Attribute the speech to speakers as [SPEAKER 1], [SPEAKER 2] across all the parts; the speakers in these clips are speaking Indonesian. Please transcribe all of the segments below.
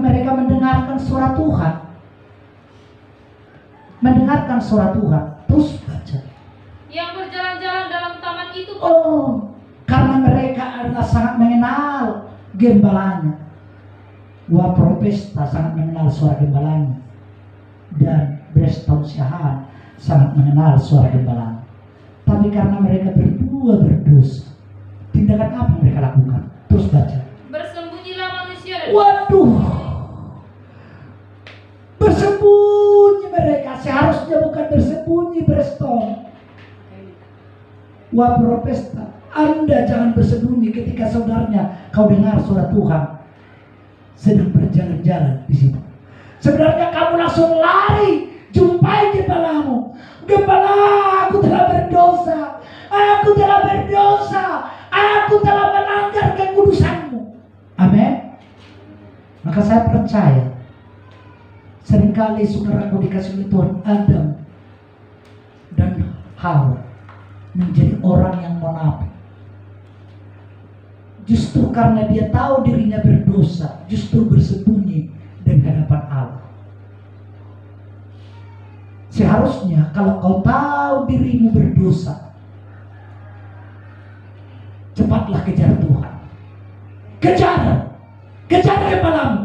[SPEAKER 1] mereka mendengarkan suara Tuhan. Mendengarkan suara Tuhan. Terus baca.
[SPEAKER 2] Yang berjalan-jalan dalam taman itu.
[SPEAKER 1] Oh, karena mereka adalah sangat mengenal gembalanya. Wapropesta sangat mengenal suara gembalanya. Dan Brestausiahan sangat mengenal suara gembalanya. Tapi karena mereka berdua berdosa, tindakan apa mereka lakukan? Terus baca.
[SPEAKER 2] Bersembunyilah manusia.
[SPEAKER 1] Waduh, bersembunyi mereka. Seharusnya bukan bersembunyi, Breston. Wapropesta, Anda jangan bersembunyi ketika saudaranya kau dengar suara Tuhan sedang berjalan-jalan di situ. Sebenarnya kamu langsung lari, jumpai gembalamu. Gembala, aku telah berdosa. Aku telah berdosa. Aku telah melanggar kekudusanmu. Amin. Maka saya percaya, seringkali saudaraku dikasih oleh Tuhan, Adam dan Hawa menjadi orang yang munafik. Justru karena dia tahu dirinya berdosa, justru bersembunyi di hadapan Allah. Seharusnya kalau kau tahu dirimu berdosa, cepatlah kejar Tuhan. Kejar kepalamu.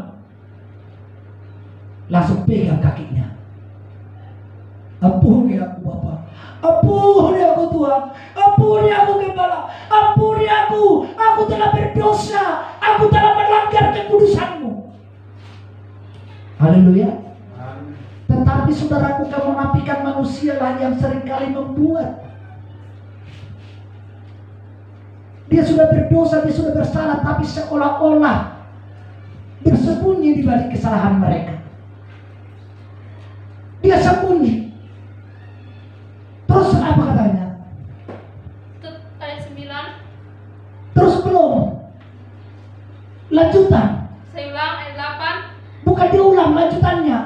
[SPEAKER 1] Langsung pegang kakinya. Ampuni aku Bapa. Ampuni aku Tuhan. Ampuni aku Gembala. Ampuni aku. Aku telah berdosa. Aku telah melanggar kekudusanmu. Haleluya. Tetapi saudaraku, kemunafikan manusia lah yang seringkali membuat dia sudah berdosa, dia sudah bersalah, tapi seolah-olah bersembunyi di balik kesalahan mereka. Dia sembunyi. Terus apa katanya?
[SPEAKER 2] Ayat 9.
[SPEAKER 1] Terus belum. Lanjutan.
[SPEAKER 2] Saya ulang ayat 8.
[SPEAKER 1] Bukan diulang lanjutannya.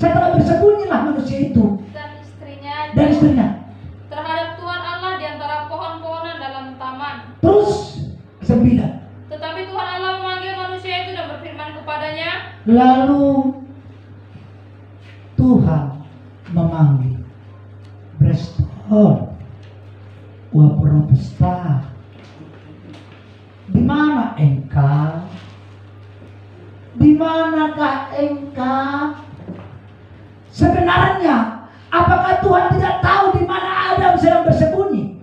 [SPEAKER 1] Saya telah bersembunyilah manusia itu
[SPEAKER 2] Dan
[SPEAKER 1] istrinya
[SPEAKER 2] terhadap Tuhan Allah di antara pohon-pohonan dalam taman.
[SPEAKER 1] Terus 9.
[SPEAKER 2] Tetapi Tuhan Allah memanggil manusia itu dan berfirman kepadanya.
[SPEAKER 1] Lalu Tuhan memanggil Breston Wapropesta, di mana engkau? Di manakah engkau? Sebenarnya, apakah Tuhan tidak tahu di mana Adam sedang bersembunyi?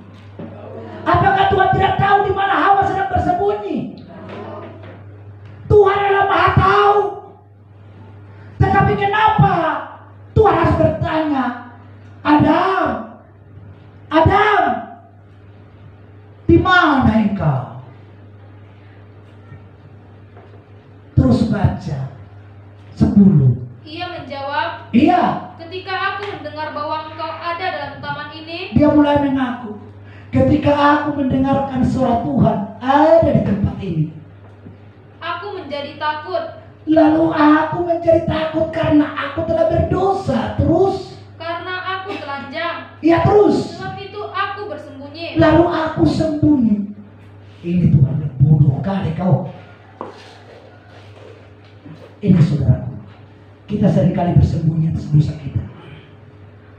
[SPEAKER 1] Apakah Tuhan tidak tahu di mana Hawa sedang bersembunyi? Tuhan adalah Maha tahu. Tetapi kenapa Tuhan harus bertanya, Adam, di mana engkau? Terus baca 10.
[SPEAKER 2] Ia menjawab,
[SPEAKER 1] Iya.
[SPEAKER 2] ketika aku mendengar bahwa engkau ada dalam taman ini.
[SPEAKER 1] Dia mulai mengaku, ketika aku mendengarkan suara Tuhan ada di tempat ini,
[SPEAKER 2] aku menjadi takut.
[SPEAKER 1] lalu aku menjadi takut karena aku telah berdosa. Terus,
[SPEAKER 2] Karena aku telanjang.
[SPEAKER 1] ya terus,
[SPEAKER 2] Sebab itu aku bersembunyi.
[SPEAKER 1] lalu aku sembunyi. Ini Tuhan, bodoh kali kau. Ini saudaraku, kita seringkali bersembunyi atas dosa kita.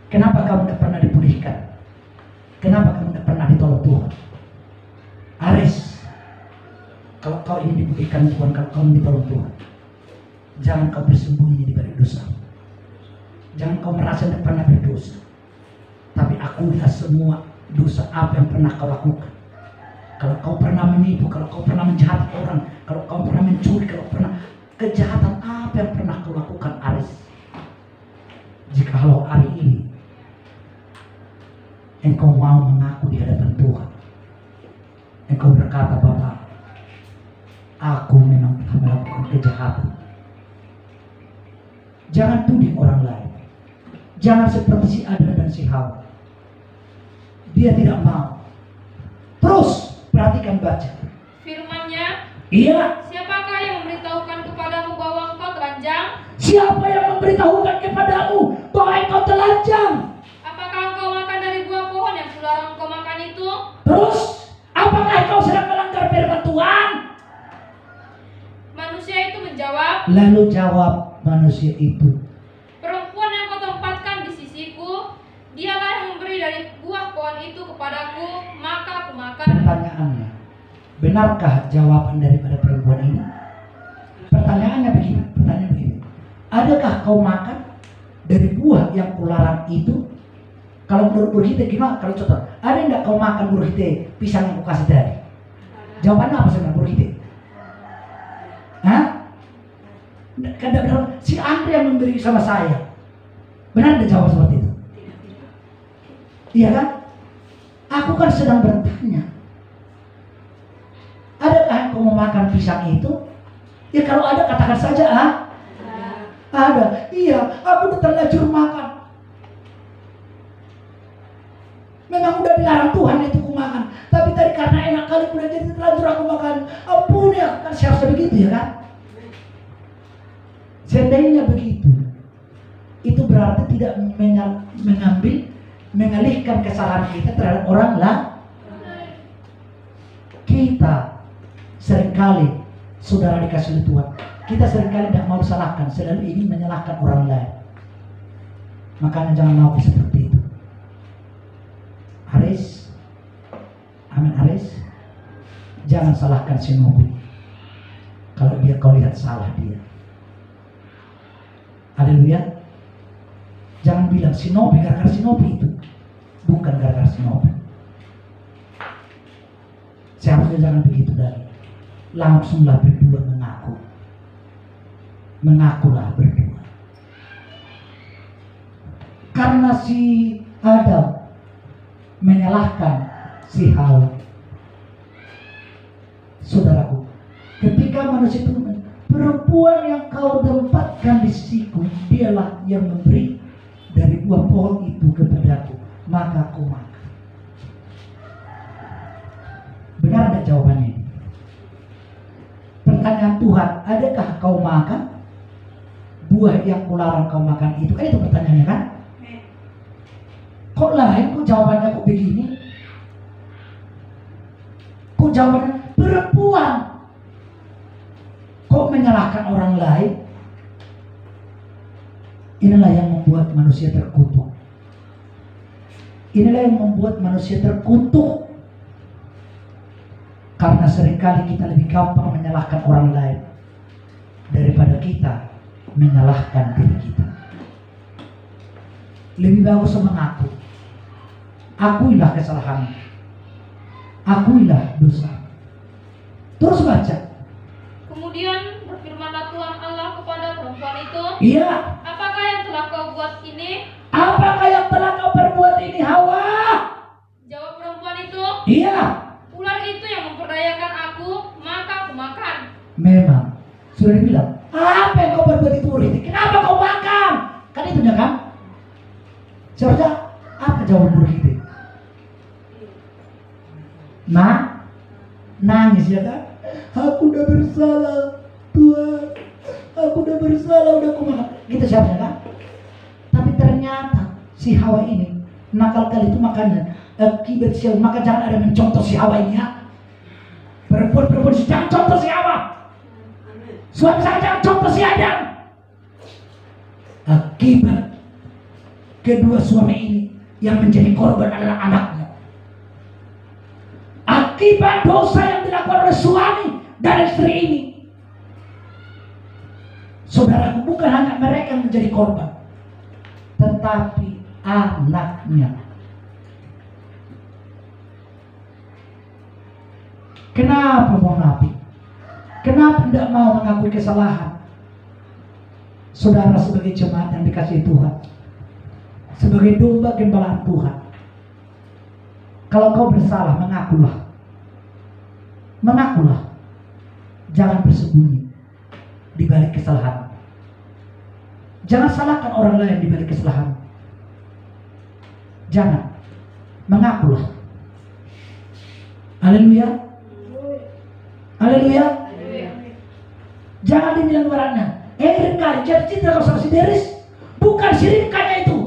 [SPEAKER 1] Kenapa kamu tidak pernah dipulihkan? Kenapa kamu tidak pernah ditolong Tuhan? Aris, kalau kau ingin dipulihkan Tuhan, kalau kau ingin ditolong Tuhan, jangan kau bersembunyi di balik dosa. Jangan kau merasa tidak pernah berdosa. Tapi akulah semua dosa apa yang pernah kau lakukan. Kalau kau pernah menipu, kalau kau pernah menjahati orang, kalau kau pernah mencuri, kalau pernah kejahatan apa yang pernah kau lakukan, Aris. Jikalau hari ini engkau mau mengaku di hadapan Tuhan, engkau berkata, Bapak, aku memang telah melakukan kejahatan. Jangan tuding orang lain. Jangan seperti si Adam dan si Hawa. Dia tidak mau. Terus perhatikan, baca
[SPEAKER 2] Firman-Nya,
[SPEAKER 1] iya.
[SPEAKER 2] siapakah yang memberitahukan kepadamu bahwa engkau telanjang?
[SPEAKER 1] Siapa yang memberitahukan kepadamu bahwa engkau telanjang?
[SPEAKER 2] Apakah engkau makan dari buah pohon yang kularang engkau makan itu?
[SPEAKER 1] Terus, apakah engkau sedang melanggar firman Tuhan?
[SPEAKER 2] Manusia itu menjawab,
[SPEAKER 1] Lalu jawab manusia itu,
[SPEAKER 2] perempuan yang kau tempatkan di sisiku, dialah yang memberi dari buah pohon itu kepadaku, maka aku makan.
[SPEAKER 1] pertanyaannya, benarkah jawaban daripada perempuan ini? Pertanyaannya begini, adakah kau makan dari buah yang kularang itu? Kalau menurut Guru kita gimana? Kalau contoh, ada enggak kau makan Guru kita pisang yang kau kasih tadi? Jawabannya apa sebenarnya Guru kita? Hah? Kadang-kadang si Andre yang memberi sama saya. Benar dia jawab seperti itu? Iya kan? Aku kan sedang bertanya, adakah yang kau mau makan pisang itu? Ya kalau ada katakan saja, ada. Iya, aku udah terlanjur makan. Memang udah dilarang Tuhan itu ku makan, tapi tadi karena enak kali udah jadi terlanjur aku makan. Ampun ya, kan seharusnya begitu ya kan? Seandainya begitu, itu berarti tidak mengalihkan kesalahan kita terhadap orang lain. Kita seringkali, saudara dikasih Tuhan, kita seringkali tidak mau salahkan, selalu ingin menyalahkan orang lain. Makanya jangan mau seperti itu. Haris, amin Haris, jangan salahkan si Nobi. Kalau kau lihat salah dia. Haleluya. Jangan bilang si Nobi gara-gara si Nobi itu. Bukan gara-gara si Nobi. Seharusnya jangan begitu dari. Langsunglah berdua mengaku. Mengakulah berdua. Karena si Adam menyalahkan si Hawa. Saudaraku, ketika manusia itu, perempuan yang kau tempatkan di sisiku, dialah yang memberi dari buah pohon itu kepadaku, maka aku makan. Benar ada jawabannya? Pertanyaan Tuhan, adakah kau makan buah yang kularang kau makan itu? Kan itu pertanyaannya kan? Kok lain, kok jawabannya kok begini? Kok jawabannya perempuan? Kok menyalahkan orang lain? Inilah yang membuat manusia terkutuk. Inilah yang membuat manusia terkutuk. Karena seringkali kita lebih gampang menyalahkan orang lain daripada kita menyalahkan diri kita. Lebih bagus mengaku. Akuilah kesalahan. Akuilah dosa. Terus baca.
[SPEAKER 2] Kemudian berfirmanlah Tuhan Allah kepada perempuan itu,
[SPEAKER 1] Iya.
[SPEAKER 2] apakah yang telah kau buat ini?
[SPEAKER 1] Apakah yang telah kau perbuat ini, Hawa?
[SPEAKER 2] Jawab perempuan itu,
[SPEAKER 1] Iya.
[SPEAKER 2] ular itu yang memperdayakan aku, maka aku makan.
[SPEAKER 1] Memang. Sudah dibilang, apa yang kau perbuat itu, Riti? Kenapa kau makan? Kan itu kan? Seharusnya apa jawaban guru kita? Nah, nangis ya kan? Aku udah bersalah, Tuhan. Aku udah bersalah, udah aku makan. Gitu siapa kan? Tapi ternyata si Hawa ini nakal kali itu makanya akibat siapa? Maka jangan ada mencontoh si Hawa ini ya. Perempuan jangan contoh si Hawa. Suami saya jangan contoh si Adam. Akibat kedua suami ini yang menjadi korban adalah anaknya. Akibat dosa yang dilakukan oleh suami dan istri ini, saudaraku, bukan hanya mereka yang menjadi korban, tetapi anaknya. Kenapa munafik? Kenapa tidak mau mengakui kesalahan? Saudara, sebagai jemaat yang dikasihi Tuhan, sebagai domba gembalaan Tuhan, kalau kau bersalah, mengakulah. Mengakulah. Jangan bersembunyi di balik kesalahan. Jangan salahkan orang lain di balik kesalahan. Jangan. Mengakulah. Haleluya. Haleluya. Jangan dibilang orangnya, Rika, jadi cinta kau sama si Deris. Bukan si Rikanya itu.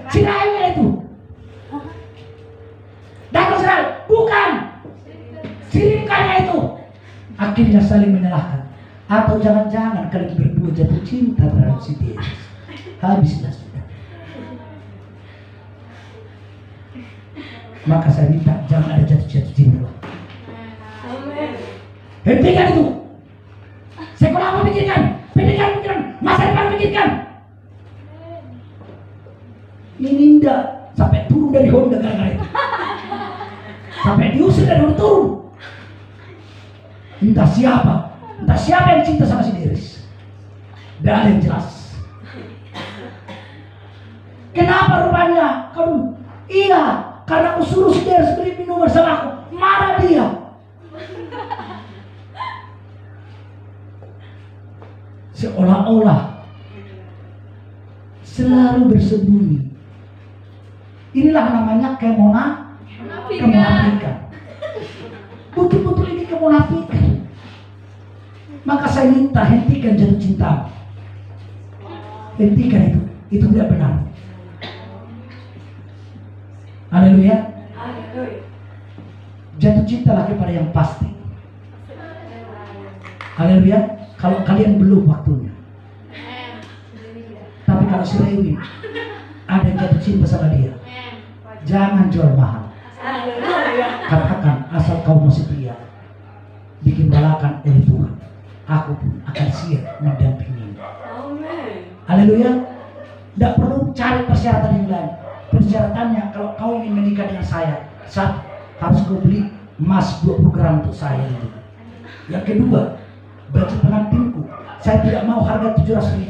[SPEAKER 1] Si Raya itu. Dan bukan si Rikanya itu. Akhirnya saling menyalahkan. Atau jangan-jangan kalian berdua jatuh cinta terhadap si Dennis. Habislah sudah. Maka saya minta jangan ada jatuh cinta. Hentikan itu. Sekolah apa pikirkan? Pikiran. Masa depan pikirkan. Ini indah sampai turun dari Honda gara-gara itu. Sampai diusir dari Honda turun. Entah siapa yang cinta sama si Deris. Dan ada yang jelas. Kenapa rupanya? Iya, karena aku suruh si Deris beli minuman sama aku. Marah dia. Seolah-olah selalu bersembunyi. Inilah namanya kemunafikan. Betul-betul ini kemunafikan. Maka saya minta hentikan jatuh cinta. Hentikan itu. Itu tidak benar. Haleluya. Jatuh cintalah kepada yang pasti. Haleluya. Kalau kalian belum waktunya. Tapi kalau si Lewi ada yang jatuh cinta sama dia, jangan jual mahal. Katakan asal kau mau setia, bikin balakan oleh Tuhan, aku pun akan siap mendampingi. Haleluya. Tidak perlu cari persyaratan yang lain. Persyaratannya kalau kau ingin menikah dengan saya, satu, harus kau beli emas 20 gram untuk saya. Yang kedua, baju pengantinku saya tidak mau harga 700.000,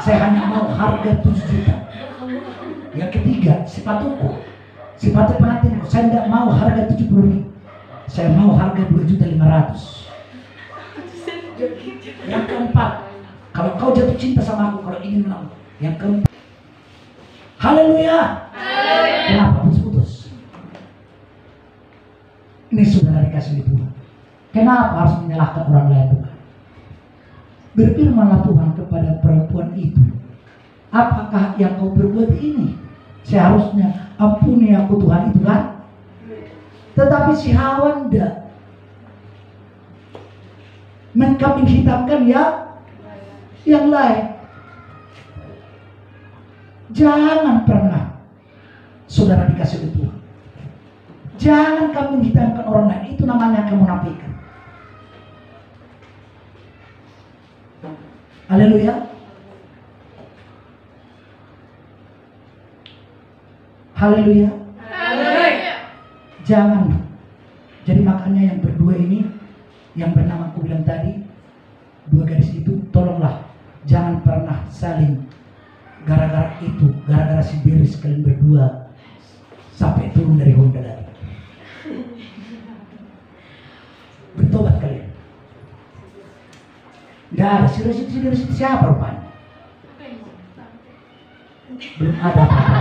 [SPEAKER 1] saya hanya mau harga 7 juta. Yang ketiga, sepatu pengantinku saya tidak mau harga 70.000, saya mau harga 2.500.000. Yang keempat, kalau kau jatuh cinta sama aku, kalau ingin menang. Yang keempat, haleluya. Kenapa putus? Ini sudah dikasih Tuhan. Kenapa harus menyalahkan orang lain? Bukan. Berfirmanlah Tuhan kepada perempuan itu, apakah yang kau berbuat ini? Seharusnya ampuni aku Tuhan, itu kan? Tetapi si Hawa tidak. Menkambing hitamkan ya yang lain. Jangan pernah saudara dikasih oleh Tuhan, jangan kambing hitamkan orang lain. Itu namanya kemunafikan. Haleluya. Haleluya. Jangan. Jadi makanya yang berdua ini, yang bernama aku bilang tadi, dua gadis itu, tolonglah jangan pernah saling gara-gara itu, gara-gara si Deris kalian berdua sampai turun dari Honda lagi. Bertobat kalian. Gak ada si Deris itu siapa rupanya? Belum ada apa-apa.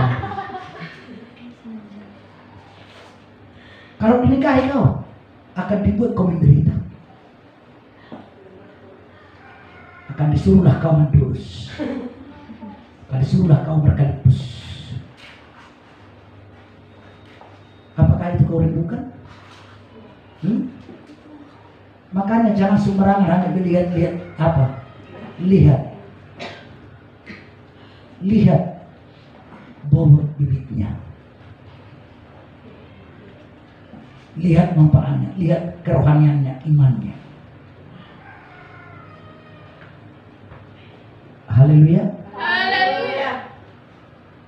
[SPEAKER 1] Kalau dinikahi kau akan dibuat kau menderita. Akan disuruhlah kau mendurus. Akan disuruhlah kau berkalipus. Apakah itu kau rindukan? Makanya jangan sembarangan hanya lihat apa? Lihat bobot bibitnya. Lihat manfaatnya, lihat kerohaniannya, imannya. Haleluya.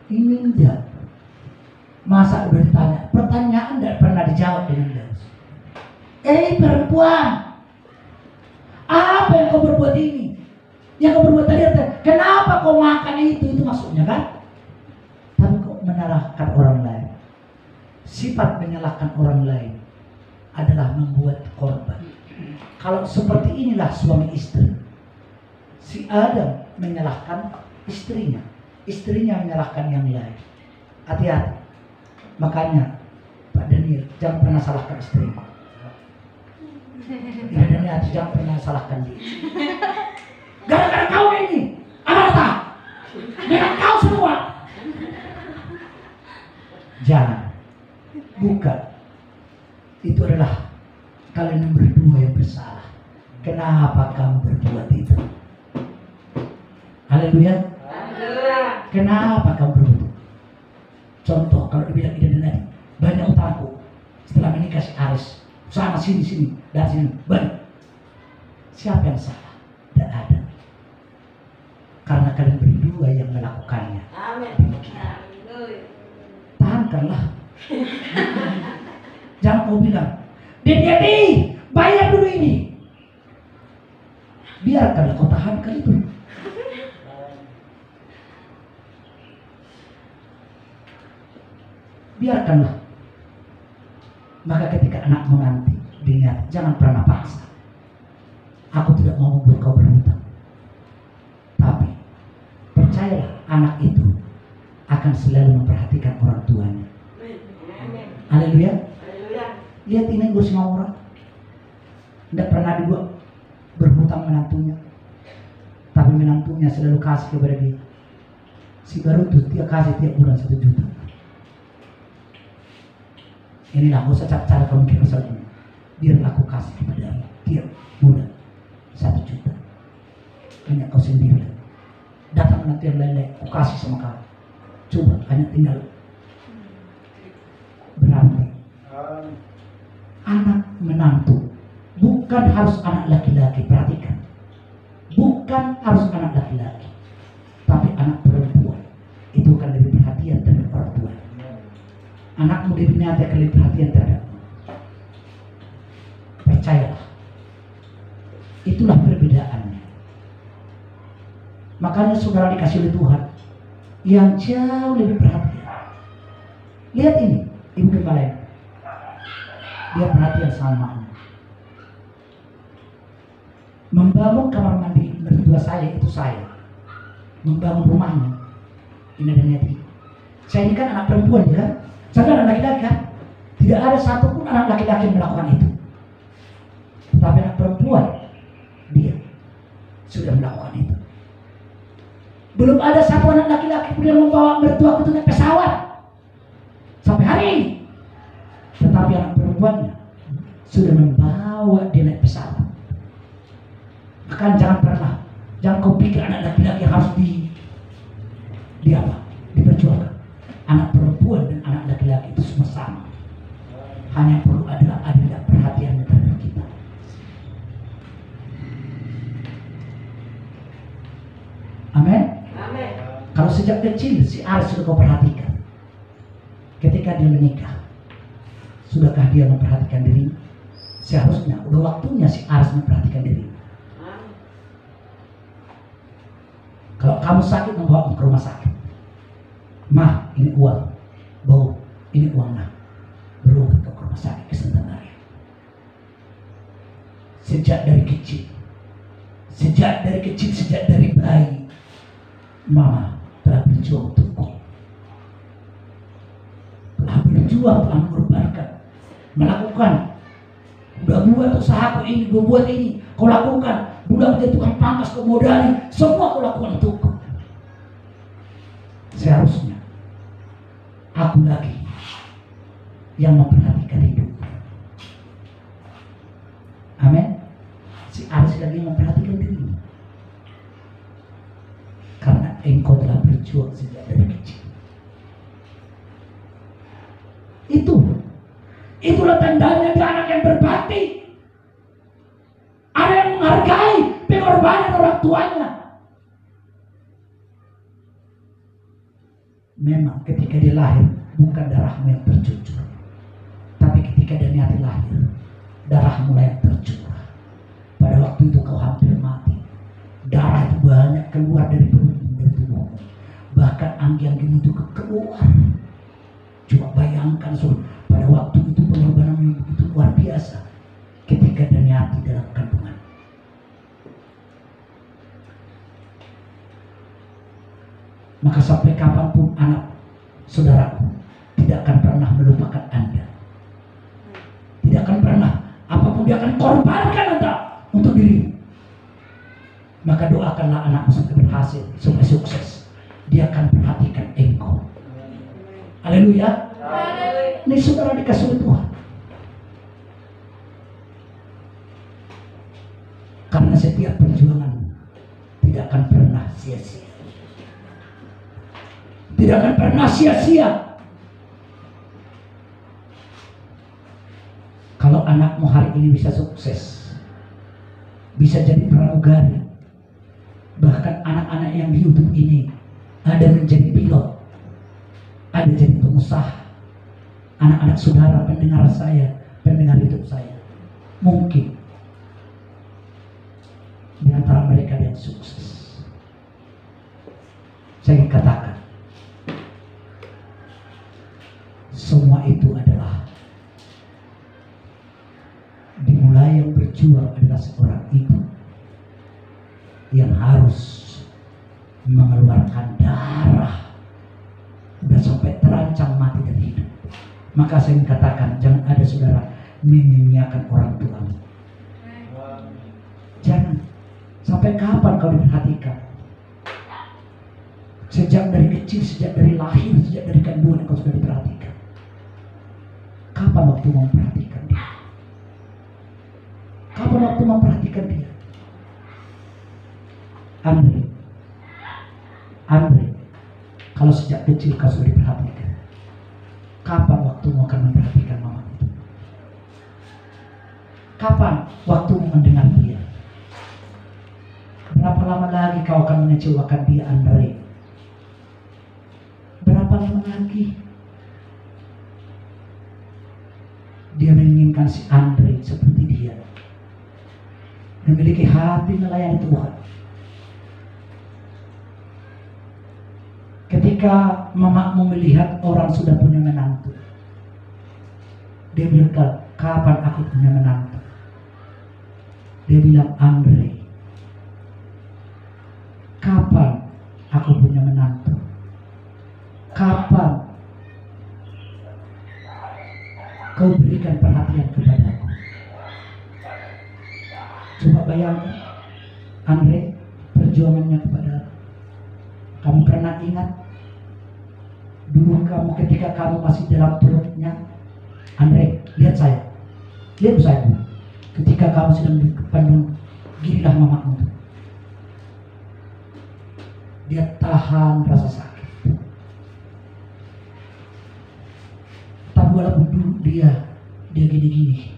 [SPEAKER 1] Ini enggak. Masa udah ditanya, pertanyaan tidak pernah dijawab dengan jelas. Perempuan, apa yang kau berbuat ini? Yang kau berbuat tadi, kenapa kau makan itu maksudnya kan? Tapi kau menyalahkan orang lain. Sifat menyalahkan orang lain adalah membuat korban. Kalau seperti inilah suami istri. Si Adam menyalahkan istrinya, istrinya menyalahkan yang lain. Hati-hati. Makanya Pak Daniel jangan pernah salahkan istri. Pak Daniel jangan pernah salahkan dia. Gara-gara kau ini, apa? Dengan kau semua. Jangan. Bukan. Itu adalah kalian berdua yang bersalah. Kenapa kenapa kamu berbuat itu? Haleluya. Kenapa kamu berbuat itu? Contoh, kalau dibilang ide dan tadi, banyak utangku setelah menikah si Aris, sana sini, dan sini, banyak. Siapa yang salah? Tidak ada. Karena kalian berdua yang melakukannya. Demikian. Tahankanlah. Jangan kau bilang, Dedi, bayar dulu ini. Biarkanlah kau tahankan itu. Biarkanlah. Maka ketika anakmu nanti diingat, jangan pernah paksa. Aku tidak mau membuat kau berhutang. Tapi percayalah, anak itu akan selalu memperhatikan orang tuanya. Haleluya. Lihat ini gue semua orang. Tidak pernah dibuat berhutang menantunya. Tapi menantunya selalu kasih kepada dia. Si baru itu dia kasih tiap bulan 1 juta. Inilah gak usah cara kamu kira saja. Biar aku kasih kepada tiap bulan 1 juta. Hanya kau sendiri. Datang nanti yang lain-lain, aku kasih sama kamu. Coba hanya tinggal. Berarti anak menantu bukan harus anak laki-laki. Perhatikan, bukan harus anak laki-laki, tapi anak perempuan itu akan lebih perhatian terhadap orang tua. Anakmu lebih lebih perhatian terhadapmu. Percayalah, itulah perbedaannya. Makanya saudara dikasih oleh Tuhan yang jauh lebih perhatian. Lihat ini, ibu gembala ini. Dia perhatian sama anaknya. Membangun kamar mandi mertua saya itu saya. Membangun rumahnya ini ada niat. Saya ini kan anak perempuan ya kan? Saya kan anak laki-laki kan? Tidak ada satupun anak laki-laki yang melakukan itu. Tetapi anak perempuan dia sudah melakukan itu. Belum ada satu anak laki-laki pun yang membawa mertua itu naik pesawat sampai hari ini. Tetapi anak perempuannya sudah membawa dia naik pesawat. Maka jangan kau pikir anak laki-laki harus diperjuangkan. Anak perempuan dan anak laki-laki itu semua sama. Hanya perlu ada perhatian terhadap kita. Amin. Kalau sejak kecil si Aris sudah kau perhatikan. Ketika dia menikah, sudahkah dia memperhatikan diri? Seharusnya udah waktunya si Aris memperhatikan diri. Kalau kamu sakit, membawa ke rumah sakit. Mah, ini uang. Bau, ini uang nah. Berobat ke rumah sakit ke Santanaria. Sejak dari kecil, sejak dari bayi, Mama telah berjuang untukku. Telah berjuang, telah mengorbankan, melakukan. Udah buat usahaku ini, gue buat ini, kau lakukan. Budak menjadi tukang pangkas, kau modali, semua kau lakukan untukku. Seharusnya aku lagi yang memperhatikan hidup. Amin. Si Aris lagi memperhatikan diri. Karena engkau telah berjuang sejak dari kecil. Itulah tandanya dia anak yang berbakti. Ada yang menghargai pengorbanan orang tuanya. Memang ketika dia lahir bukan darahmu yang tercucur, tapi ketika dia niat lahir darahmu yang tercurah. Pada waktu itu kau hampir mati. Darah itu banyak keluar dari tubuhmu. Bahkan angin-angin itu keluar. Coba bayangkan pada waktu itu pengorbanan yang begitu luar biasa. Ketika dia niat dalam kandungan. Maka sampai kapanpun anak saudaraku tidak akan pernah melupakan Anda. Tidak akan pernah. Apapun dia akan korbankan Anda untuk diri. Maka doakanlah anakmu sampai berhasil, sampai sukses. Dia akan perhatikan engkau. Haleluya. Ini saudara dikasih oleh Tuhan. Karena setiap perjuangan tidak akan pernah sia-sia. Tidak akan pernah sia-sia. Kalau anakmu hari ini bisa sukses, bisa jadi pramugari, bahkan anak-anak yang di YouTube ini ada menjadi pilot, ada jadi pengusaha. Anak-anak saudara pendengar saya, pendengar YouTube saya, mungkin di antara mereka yang sukses. Saya katakan, semua itu adalah dimulai yang berjuang adalah seorang ibu yang harus mengeluarkan darah, sudah sampai terancam mati dan hidup. Maka saya katakan, jangan ada saudara menyia-nyiakan orang tuamu. Jangan. Sampai kapan kau diperhatikan? Sejak dari kecil, sejak dari lahir, sejak dari kandungan kau sudah diperhatikan. Kapan waktu mau memperhatikan dia? Kapan waktu memperhatikan dia? Andre, kalau sejak kecil kau sudah diperhatikan, kapan waktu mau akan memperhatikan mama itu? Kapan waktu mendengar dia? Berapa lama lagi kau akan mengecewakan dia, Andre? Berapa lama lagi? Dia menginginkan si Andre seperti dia, memiliki hati melayani Tuhan. Ketika mamamu melihat orang sudah punya menantu, dia bilang, kapan aku punya menantu? Dia bilang, Andre, kapan aku punya menantu? Kapan kau berikan perhatian kepadaku? Coba bayangkan, Andre, perjuangannya kepada kamu. Pernah ingat dulu kamu ketika kamu masih dalam perutnya? Andre, lihat saya Bu. Ketika kamu sedang dikandung, ginilah mamamu. Dia tahan rasa sakit. Tapi walaupun dulu dia gini-gini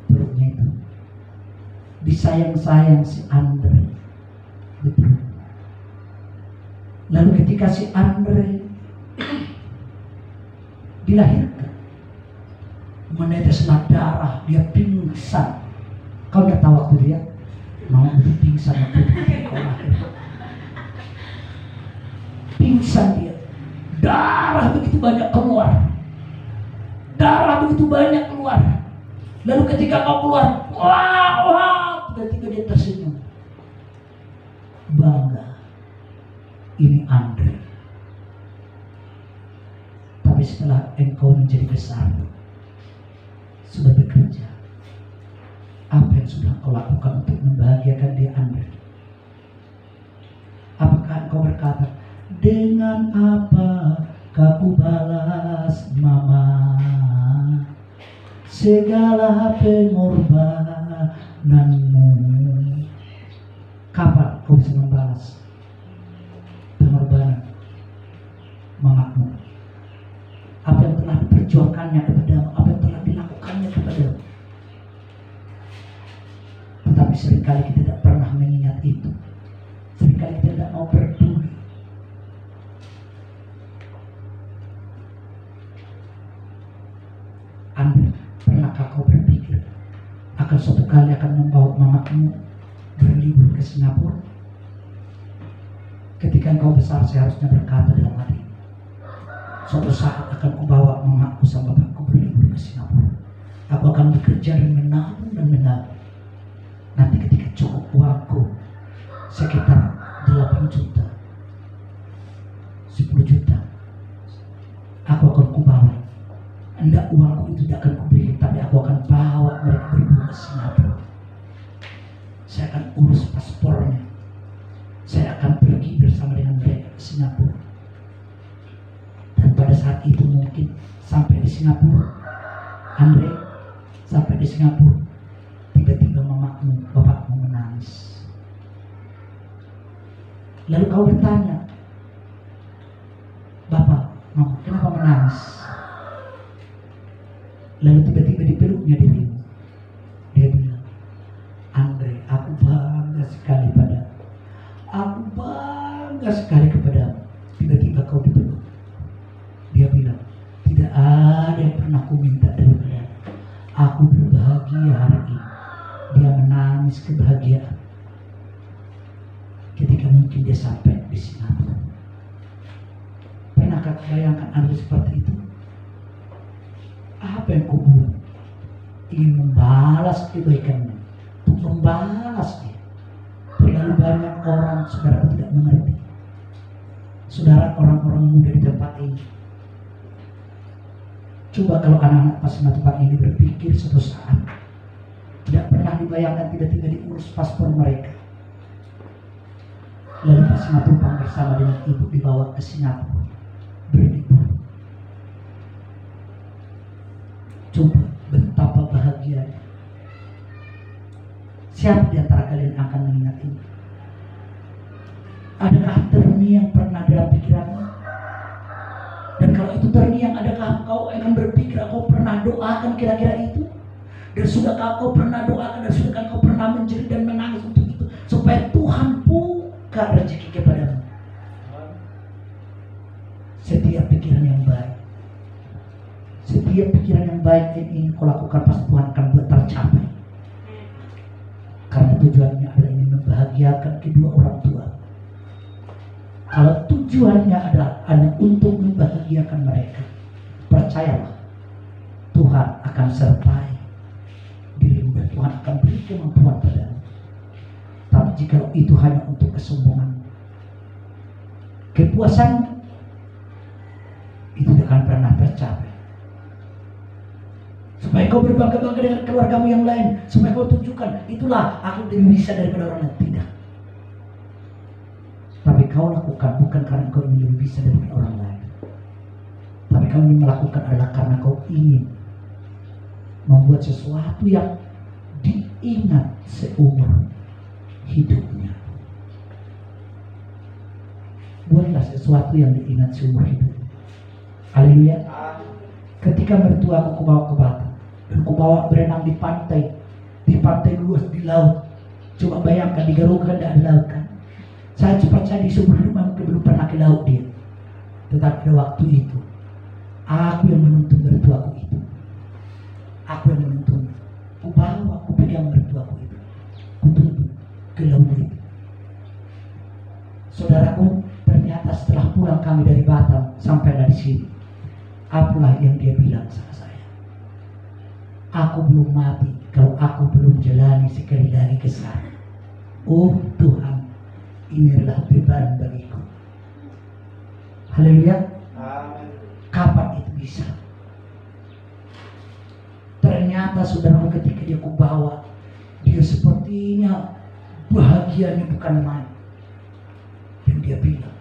[SPEAKER 1] perutnya itu, disayang-sayang si Andre betul. Lalu ketika si Andre dilahirkan, meneteslah darah, dia pingsan. Kau udah tahu waktu dia mau pingsan waktu kau lahir. Pingsan dia, darah begitu banyak keluar, Lalu ketika kau keluar, wah, tiba-tiba dia tersenyum, bangga, ini Andre. Tapi setelah engkau menjadi besar, sudah bekerja, apa yang sudah kau lakukan untuk membahagiakan dia, Andre? Apakah engkau berkata, dengan apa kau balas mama segala pengorbananmu? Kapan kau bisa membalas pengorbanan mamamu? Apa yang telah diperjuangkannya kepadamu, apa yang telah dilakukannya kepadamu? Tetapi seringkali kita tidak pernah mengingat itu. Seringkali kita tidak mau peduli. Andre, pernahkah kau berpikir akan suatu kali akan membawa mamamu berlibur ke Singapura? Ketika engkau besar, seharusnya berkata dalam hati, suatu saat akan kubawa mamaku sama bapakku berlibur ke Singapura. Aku akan bekerja dan menabung. Nanti ketika cukup uangku sekitar 8 juta, 10 juta, aku akan kubawa. Enggak, uangku itu tidak akan kuberi, tapi aku akan bawa mereka berlibur ke Singapura. Saya akan urus paspornya. Saya akan pergi bersama dengan mereka ke Singapura. Dan pada saat itu mungkin sampai di Singapura, Andre, sampai di Singapura, tiba-tiba mamamu, bapakmu menangis. Lalu kau bertanya, Bapak, Mama, kenapa menangis? Lalu tiba-tiba dipeluknya dirimu. Dia bilang, Andre, aku bangga sekali padamu. Aku bangga sekali kepadamu. Tiba-tiba kau dipeluk. Dia bilang, tidak ada yang pernah ku minta daripada. Aku berbahagia hari ini. Dia menangis kebahagiaan. Ketika mungkin dia sampai di Singapura. Pernahkah kau bayangkan Andre seperti itu? Apa yang kau buat? Ingin membalas kebaikannya, untuk membalas dia. Terlalu banyak orang, saudara, tidak mengerti. Saudara, orang-orang muda di tempat ini, coba kalau anak-anak pas tempat ini berpikir suatu saat, tidak pernah dibayangkan tiba-tiba diurus paspor mereka. Lalu pas Matupang bersama dengan ibu dibawa ke Singapura berlibur. Coba betapa bahagianya. Siapa di antara kalian akan mengingat ini? Adakah terngiang pernah dalam pikiranmu? Dan kalau itu terngiang, adakah kau akan berpikir, kau pernah doakan kira-kira itu? Dan sudahkah kau pernah doakan, dan sudahkah kau pernah menjerit dan menangis untuk itu, supaya Tuhan buka rezeki kepadamu? Setiap pikiran yang baik, setiap pikiran yang baik yang ingin kau lakukan, pasti Tuhan akan buat tercapai. Karena tujuannya adalah ingin membahagiakan kedua orang tua. Kalau tujuannya adalah hanya untuk membahagiakan mereka, percayalah, Tuhan akan sertai dirimu dan Tuhan akan beri kemampuan padamu. Tapi jika itu hanya untuk kesombongan, kepuasan, itu tidak akan pernah tercapai. Supaya kau berbangga-bangga dengan keluargamu yang lain, supaya kau tunjukkan, itulah aku lebih bisa daripada orang lain. Tidak. Tapi kau lakukan bukan karena kau ingin lebih bisa daripada orang lain, tapi kau ingin melakukan adalah karena kau ingin membuat sesuatu yang diingat seumur hidupnya. Buatlah sesuatu yang diingat seumur hidupnya. Haleluya. Ketika mertuaku kubawa ke Batam dan kubawa berenang di pantai luas di laut. Coba bayangkan, di Garuga tidak ada laut kan? Saya di seumur hidup mungkin belum pernah ke laut dia. Tetapi pada waktu itu, aku yang menuntun mertuaku itu. Aku yang menuntun. Ku pegang mertuaku itu. Ku tuntun ke laut itu. Saudaraku, ternyata setelah pulang kami dari Batam sampai dari sini, apalah yang dia bilang sama saya. Aku belum mati kalau aku belum jalani sekali lagi ke sana. Oh Tuhan, ini adalah beban bagiku. Haleluya. Kapan itu bisa? Ternyata saudara, ketika dia kubawa, dia sepertinya bahagianya bukan main. Dan dia bilang,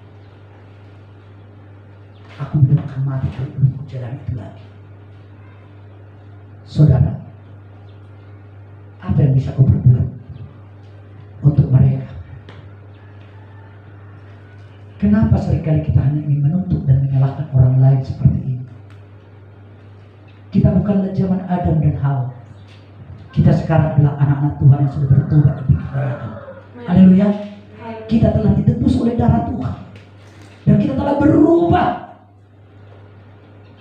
[SPEAKER 1] aku belum akan mati kalau belum jalan itu lagi. Saudara, apa yang bisa kau berbuat untuk mereka? Kenapa seringkali kita hanya ingin menuntut dan menyalahkan orang lain seperti ini? Kita bukanlah zaman Adam dan Hawa. Kita sekarang adalah anak-anak Tuhan yang sudah bertobat dan dikudarakan. Haleluya. Kita telah ditebus oleh darah Tuhan. Dan kita telah berubah.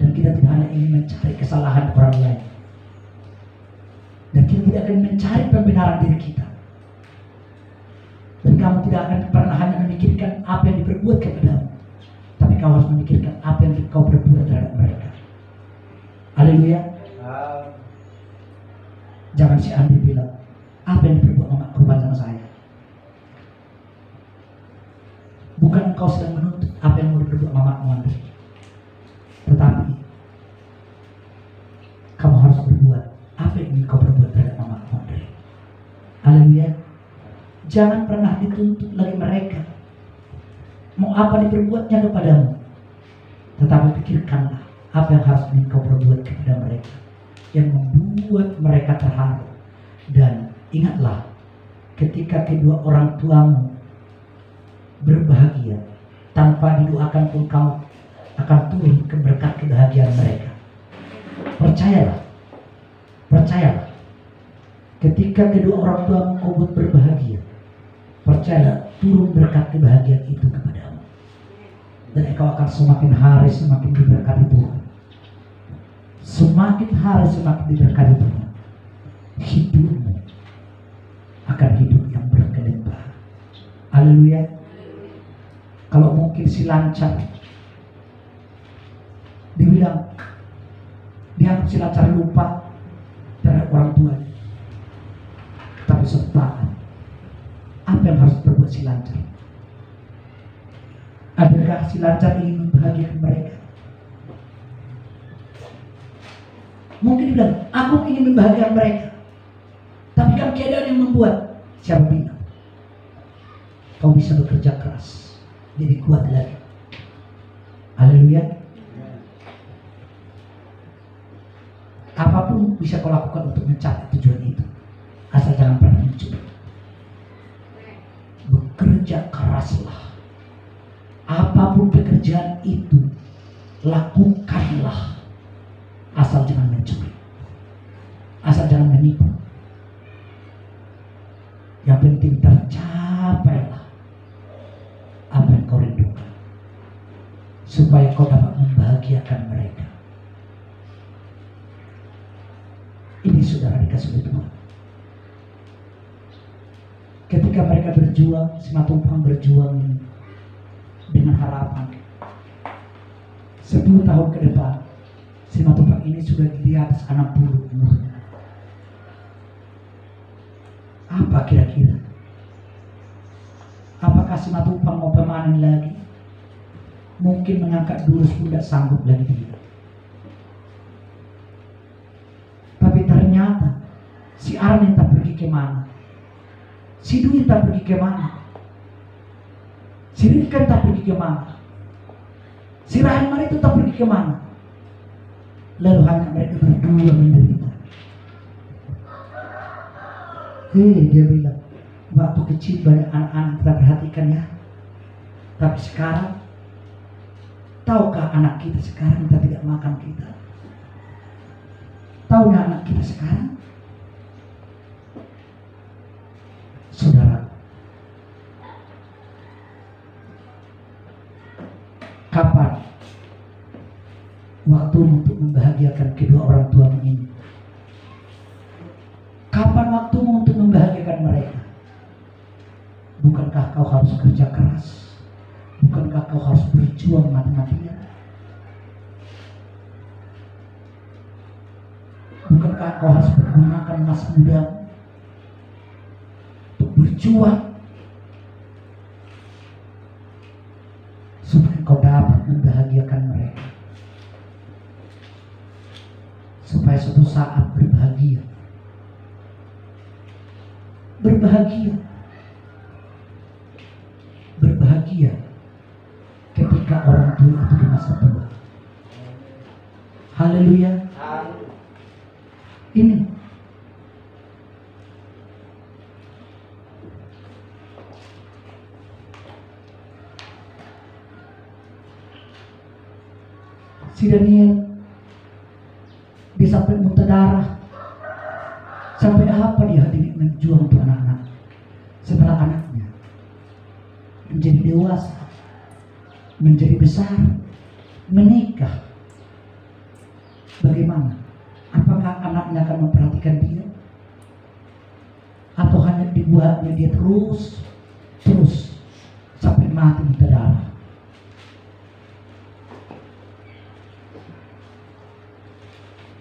[SPEAKER 1] Dan kita tidak hanya ingin mencari kesalahan orang lain. Dan kita tidak akan mencari pembenaran diri kita. Dan kamu tidak akan pernah hanya memikirkan apa yang diperbuat kepadamu, tapi kau harus memikirkan apa yang kau berbuat terhadap mereka. Haleluya. Jangan si Andi bilang, apa yang diperbuat mama korban sama saya. Bukan engkau sedang menuntut apa yang mau diperbuat mama Andi, tetapi kamu harus berbuat apa yang ingin kau berbuat terhadap mama Andi. Haleluya. Jangan pernah dituntut lagi mereka mau apa diperbuatnya kepadamu, tetapi pikirkanlah apa yang harus engkau perbuat kepada mereka yang membuat mereka terharu. Dan ingatlah, ketika kedua orang tuamu berbahagia. Tanpa didoakan pun kamu akan turun ke berkat kebahagiaan mereka. Percayalah. Percayalah. Ketika kedua orang tuamu kau buat berbahagia, percayalah turun berkat kebahagiaan itu kepadamu. Dan engkau akan semakin hari semakin diberkati Tuhan. Semakin hari semakin diberkati Tuhan. Hidupmu akan hidup yang berkelimpahan. Haleluya. Kalau mungkin si lancar dibilang, dianggap si lancar lupa terhadap orang tuanya. Tapi serta apa yang harus berbuat si lancar? Adakah si lancar ingin membahagiakan mereka? Mungkin bilang, aku ingin membahagiakan mereka. Tapi kan keadaan yang membuat. Siapa bilang? Kau bisa bekerja keras, jadi kuat lagi. Haleluya. Apapun bisa kau lakukan untuk mencapai tujuan itu, asal jangan pernah mencuri. Bekerja keraslah. Apapun pekerjaan itu, lakukanlah. Asal jangan mencuri, asal jangan menipu. Yang penting tercapailah apa yang kau rindukan, supaya kau dapat membahagiakan mereka. Ini saudara dikasih Tuhan. Ketika mereka berjuang, Simatupang berjuang dengan harapan 10 tahun ke depan Simatupang ini sudah di atas 60 umurnya. Apa kira-kira? Apakah Simatupang mau pemanen lagi? Mungkin mengangkat durus pun tidak sanggup lagi dia. Tapi ternyata si Armin tak pergi kemana, si Dwi tak pergi kemana, si Rika tak pergi kemana, si Rahman itu tak pergi kemana. Lalu hanya mereka berdua menderita. Dia bilang, waktu kecil banyak anak-anak kita perhatikan ya. Tapi sekarang, tahukah anak kita sekarang kita tidak makan kita? Tahu nggak anak kita sekarang? Saudara, kapan waktu untuk membahagiakan kedua orang tuamu ini? Kapan waktumu untuk membahagiakan mereka? Bukankah kau harus kerja keras? Bukankah kau harus berjuang mati-matian? Bukankah kau harus menggunakan masa muda untuk berjuang supaya kau dapat membahagiakan mereka, supaya suatu saat berbahagia ketika orang tua itu di masa tua. Haleluya. Ini si Daniel dia sampai muntah darah. Sampai apa dia hadirin menjuang untuk anak-anak, setelah anaknya menjadi dewasa, menjadi besar, menikah. Bagaimana? Apakah anaknya akan memperhatikan dia? Atau hanya dibuatnya dia terus sampai mati muntah darah?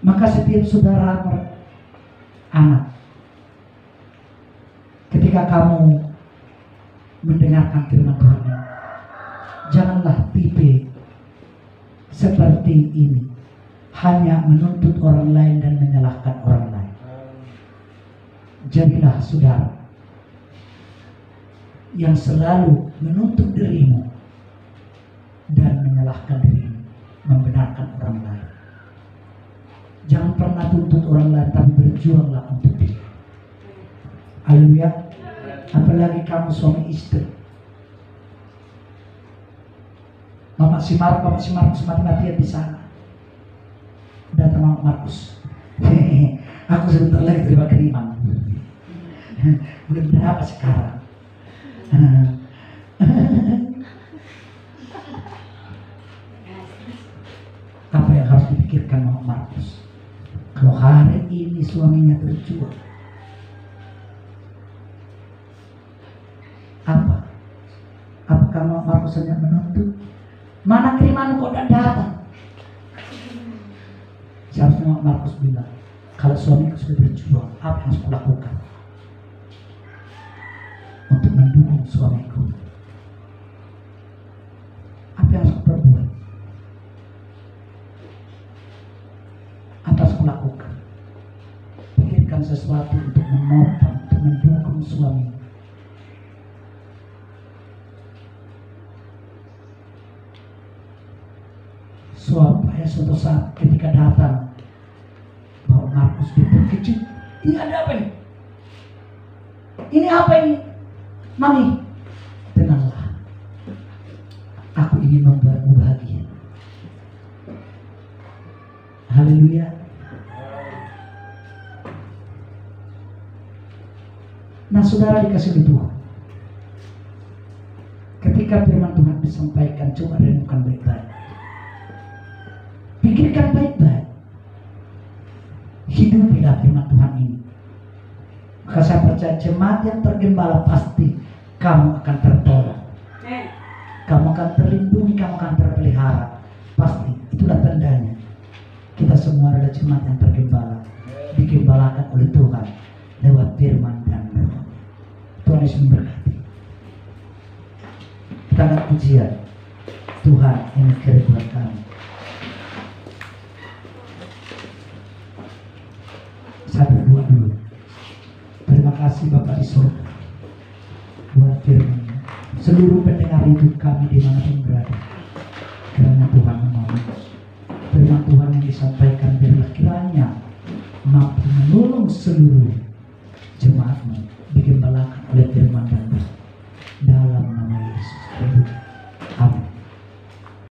[SPEAKER 1] Maka setiap saudara anak, ketika kamu mendengarkan firman Tuhan, janganlah tipe seperti ini, hanya menuntut orang lain dan menyalahkan orang lain. Jadilah saudara yang selalu menuntut dirimu dan menyalahkan dirimu, membenarkan orang lain. Jangan pernah tuntut orang lain, tapi berjuanglah untuk dia. Haleluya. Apalagi kamu suami istri, Mama si Markus mati-matian di sana. Datang Mama Markus. Aku sebentar lagi terima kiriman. Udah berapa sekarang? Apa yang harus dipikirkan Mama Markus? Kalau hari ini suaminya terjual, apakah Mama Markus hanya menuntut? Mana kiriman kok tidak datang? Seharusnya Mama Markus bilang, kalau suamiku sudah berjuang, apa yang harus kulakukan untuk mendukung suamiku? Apa yang harus kuperbuat? Apa harus kulakukan? Pikirkan sesuatu untuk menopang, untuk mendukung suami. Supaya suatu saat ketika datang bahwa Markus dipukul, ini ada apa ini? Ini apa ini? Mami, tenanglah. Aku ingin membuatmu bahagia. Haleluya. Nah, saudara dikasih Tuhan. Ketika firman Tuhan disampaikan, coba renungkan baik-baik. Pikirkan baik-baik. Hidupilah firman Tuhan ini. Maka saya percaya jemaat yang tergembala pasti kamu akan tertolong. Kamu akan terlindungi, kamu akan terpelihara. Pasti, itulah tandanya. Kita semua adalah jemaat yang tergembala. Digembalakan oleh Tuhan lewat firman dan roh. Tuhan Yesus memberkati. Kita angkat pujian. Tuhan ini keribuan kami. Saya berdoa dulu. Terima kasih Bapak di surga buat firman-Nya. Seluruh pendengar hidup kami dimanapun berada, kiranya Tuhan menolong. Firman Tuhan yang disampaikan biarlah kiranya mampu menolong seluruh jemaat-Mu digembalakan oleh firman dan